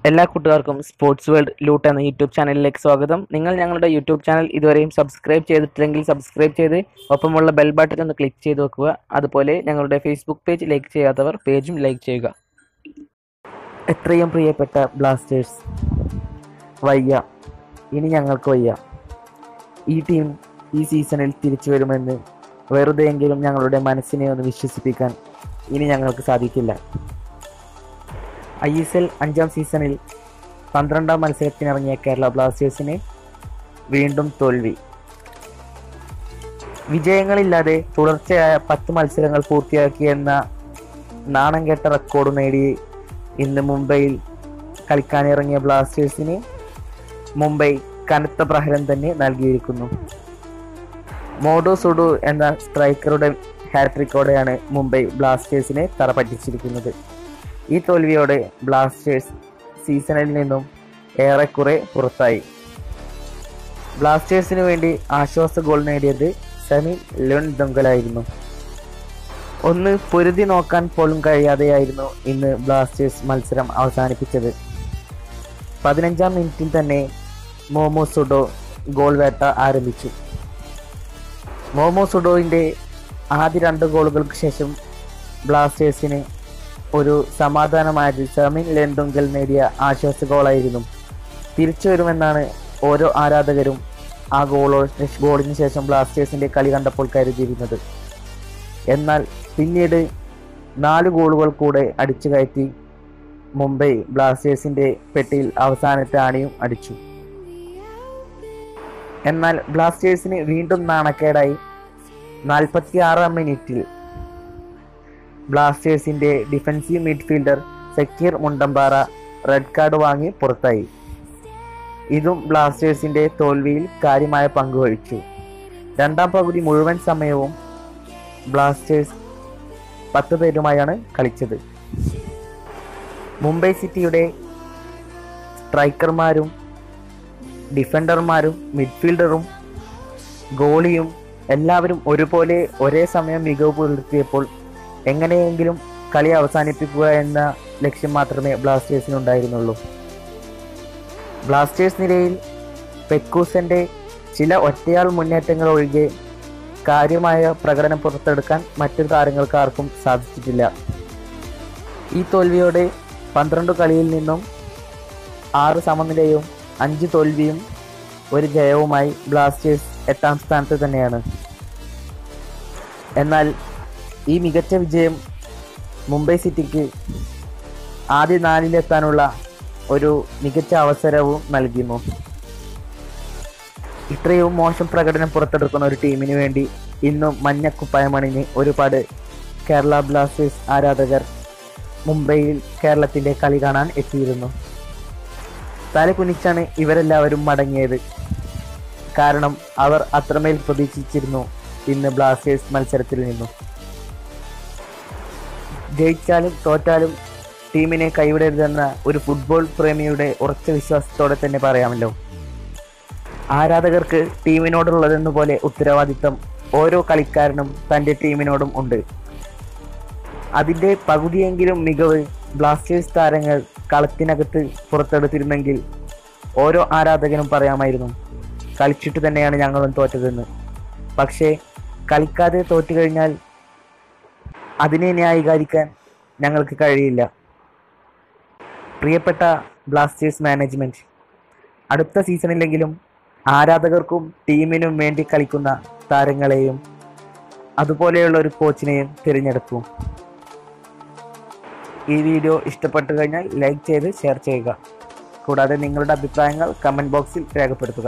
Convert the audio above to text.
എല്ലാ കൂട്ടുകാർക്കും sports world loot എന്ന യൂട്യൂബ് ചാനലിലേക്ക് സ്വാഗതം. നിങ്ങൾ ഞങ്ങളുടെ യൂട്യൂബ് ചാനൽ ഇതുവരെയും സബ്സ്ക്രൈബ് ചെയ്തിട്ടില്ലെങ്കിൽ സബ്സ്ക്രൈബ് ചെയ്ത് ഒപ്പമുള്ള ബെൽ ബട്ടൺ ഒന്ന് ക്ലിക്ക് ചെയ്ത് വെക്കുക. അതുപോലെ ഞങ്ങളുടെ ഫേസ്ബുക്ക് പേജ് ലൈക്ക് ചെയ്യാത്തവർ പേജും ലൈക്ക് ചെയ്യുക. എത്രയും പ്രിയപ്പെട്ട ബ്ലാസ്റ്റേഴ്സ്, വയ്യ, ഇനി ഞങ്ങൾക്ക് വയ്യ. ഈ ടീം ഈ സീസണിൽ തിരിച്ചു വരുമെന്ന് വെറുതെയെങ്കിലും ഞങ്ങളുടെ മനസ്സിനെ ഒന്ന് വിശ്വസിപ്പിക്കാൻ ഇനി ഞങ്ങൾക്ക് സാധിക്കില്ല. ISL 5ാം സീസണിൽ 12ാം മത്സരത്തിനിറങ്ങിയ കേരള ബ്ലാസ്റ്റേഴ്സിന് വീണ്ടും തോൽവി. വിജയങ്ങളില്ലാതെ തുടർച്ചയായ 10 മത്സരങ്ങൾ പൂർത്തിയാക്കിയെന്ന നാണം കെട്ട റെക്കോർഡ് നേടി ഇന്ന് മുംബൈയിൽ കളിക്കാനിറങ്ങിയ ബ്ലാസ്റ്റേഴ്സിന് മുംബൈ കനത്ത പ്രഹരം തന്നെ നൽകിയിരിക്കുന്നു. മോഡോ സുഡു എന്ന സ്ട്രൈക്കറുടെ ഹാട്രിക്കോടെയാണ് മുംബൈ ബ്ലാസ്റ്റേഴ്സിനെ തറ പറ്റിച്ചിരിക്കുന്നത്. ഈ തോൽവിയോടെ ബ്ലാസ്റ്റേഴ്സ് സീസണിൽ നിന്നും ഏറെക്കുറെ പുറത്തായി. ബ്ലാസ്റ്റേഴ്സിന് വേണ്ടി ആശ്വാസ ഗോൾ നേടിയത് സെമി ലെൻഡുങ്കലായിരുന്നു. ഒന്ന് പൊരുതി നോക്കാൻ പോലും കഴിയാതെയായിരുന്നു ഇന്ന് ബ്ലാസ്റ്റേഴ്സ് മത്സരം അവസാനിപ്പിച്ചത്. 15ാം മിനിറ്റിൽ തന്നെ മോമോ സുഡോ ഗോൾ വേട്ട ആരംഭിച്ചു. മോമോ സുഡോവിൻ്റെ ആദ്യ 2 ഗോളുകൾക്ക് ശേഷം ബ്ലാസ്റ്റേഴ്സിന് ഒരു സമാധാനമായത് സെമി ലെൻഡുങ്കൽ നേടിയ ആശ്വാസ ഗോളായിരുന്നു. തിരിച്ചു വരുമെന്നാണ് ഓരോ ആരാധകരും ആ ഗോളിന് ശേഷം ബ്ലാസ്റ്റേഴ്സിൻ്റെ കളി കണ്ടപ്പോൾ കരുതിയിരുന്നത്. എന്നാൽ പിന്നീട് 4 ഗോളുകൾ കൂടെ അടിച്ചു കയറ്റി മുംബൈ ബ്ലാസ്റ്റേഴ്സിൻ്റെ പെട്ടിയിൽ അവസാനത്തെ ആണിയും അടിച്ചു. എന്നാൽ ബ്ലാസ്റ്റേഴ്സിന് വീണ്ടും നാണക്കേടായി. 46ാം മിനിറ്റിൽ ബ്ലാസ്റ്റേഴ്സിൻ്റെ defensive midfielder Sakeer Mundampara red card വാങ്ങി പുറത്തായി. ഇതും ബ്ലാസ്റ്റേഴ്സിൻ്റെ തോൽവിയിൽ കാര്യമായ പങ്കുവഹിച്ചു. 2ാം പകുതി മുഴുവൻ സമയവും ബ്ലാസ്റ്റേഴ്സ് 10 പേരുമായാണ് കളിച്ചത്. മുംബൈ സിറ്റിയുടെ സ്ട്രൈക്കർമാരും ഡിഫൻഡർമാരും മിഡ്ഫീൽഡറും ഗോളിയും എല്ലാവരും ഒരുപോലെ ഒരേ സമയം മികവ് പുലർത്തിയപ്പോൾ എങ്ങനെയെങ്കിലും കളി അവസാനിപ്പിക്കുക എന്ന ലക്ഷ്യം മാത്രമേ ബ്ലാസ്റ്റേഴ്സിനുണ്ടായിരുന്നുള്ളൂ. ബ്ലാസ്റ്റേഴ്സ് നിരയിൽ പെക്കൂസൻ്റെ ചില ഒറ്റയാൾ മുന്നേറ്റങ്ങൾ ഒഴികെ കാര്യമായ പ്രകടനം പുറത്തെടുക്കാൻ മറ്റു താരങ്ങൾക്ക് ആർക്കും സാധിച്ചിട്ടില്ല. ഈ തോൽവിയോടെ 12 കളിയിൽ നിന്നും 6 സമനിലയും 5 തോൽവിയും 1 ജയവുമായി ബ്ലാസ്റ്റേഴ്സ് 8ാം സ്ഥാനത്ത് തന്നെയാണ്. എന്നാൽ ഈ മികച്ച വിജയം മുംബൈ സിറ്റിക്ക് ആദ്യ 4-ലെത്താനുള്ള ഒരു മികച്ച അവസരവും നൽകുന്നു. ഇത്രയും മോശം പ്രകടനം പുറത്തെടുക്കുന്ന ഒരു ടീമിന് വേണ്ടി ഇന്നും മഞ്ഞക്കുപ്പായമണിഞ്ഞ് ഒരുപാട് കേരള ബ്ലാസ്റ്റേഴ്സ് ആരാധകർ മുംബൈയിൽ കേരളത്തിൻ്റെ കളി കാണാൻ എത്തിയിരുന്നു. തലകുനിച്ചാണ് ഇവരെല്ലാവരും മടങ്ങിയത്. കാരണം അവർ അത്രമേൽ പ്രതീക്ഷിച്ചിരുന്നു ഇന്ന് ബ്ലാസ്റ്റേഴ്സ് മത്സരത്തിൽ നിന്നും. ജയിച്ചാലും തോറ്റാലും ടീമിനെ കൈവിടരുതെന്ന ഒരു ഫുട്ബോൾ പ്രേമിയുടെ ഉറച്ച വിശ്വാസത്തോടെ തന്നെ പറയാമല്ലോ. ആരാധകർക്ക് ടീമിനോടുള്ളതെന്നുപോലെ ഉത്തരവാദിത്തം ഓരോ കളിക്കാരനും തൻ്റെ ടീമിനോടും ഉണ്ട്. അതിൻ്റെ പകുതിയെങ്കിലും മികവ് ബ്ലാസ്റ്റേഴ്സ് താരങ്ങൾ കളത്തിനകത്ത് പുറത്തെടുത്തിരുന്നെങ്കിൽ ഓരോ ആരാധകനും പറയാമായിരുന്നു, കളിച്ചിട്ട് തന്നെയാണ് ഞങ്ങളും തോറ്റതെന്ന്. പക്ഷേ കളിക്കാതെ തോറ്റു കഴിഞ്ഞാൽ അതിനെ ന്യായീകരിക്കാൻ ഞങ്ങൾക്ക് കഴിയില്ല. പ്രിയപ്പെട്ട ബ്ലാസ്റ്റേഴ്സ് മാനേജ്മെൻറ്റ്, അടുത്ത സീസണിലെങ്കിലും ആരാധകർക്കും ടീമിനും വേണ്ടി കളിക്കുന്ന താരങ്ങളെയും അതുപോലെയുള്ള ഒരു കോച്ചിനെയും തിരഞ്ഞെടുക്കും. ഈ വീഡിയോ ഇഷ്ടപ്പെട്ടു കഴിഞ്ഞാൽ ലൈക്ക് ചെയ്ത് ഷെയർ ചെയ്യുക. കൂടാതെ നിങ്ങളുടെ അഭിപ്രായങ്ങൾ കമൻറ്റ് ബോക്സിൽ രേഖപ്പെടുത്തുക.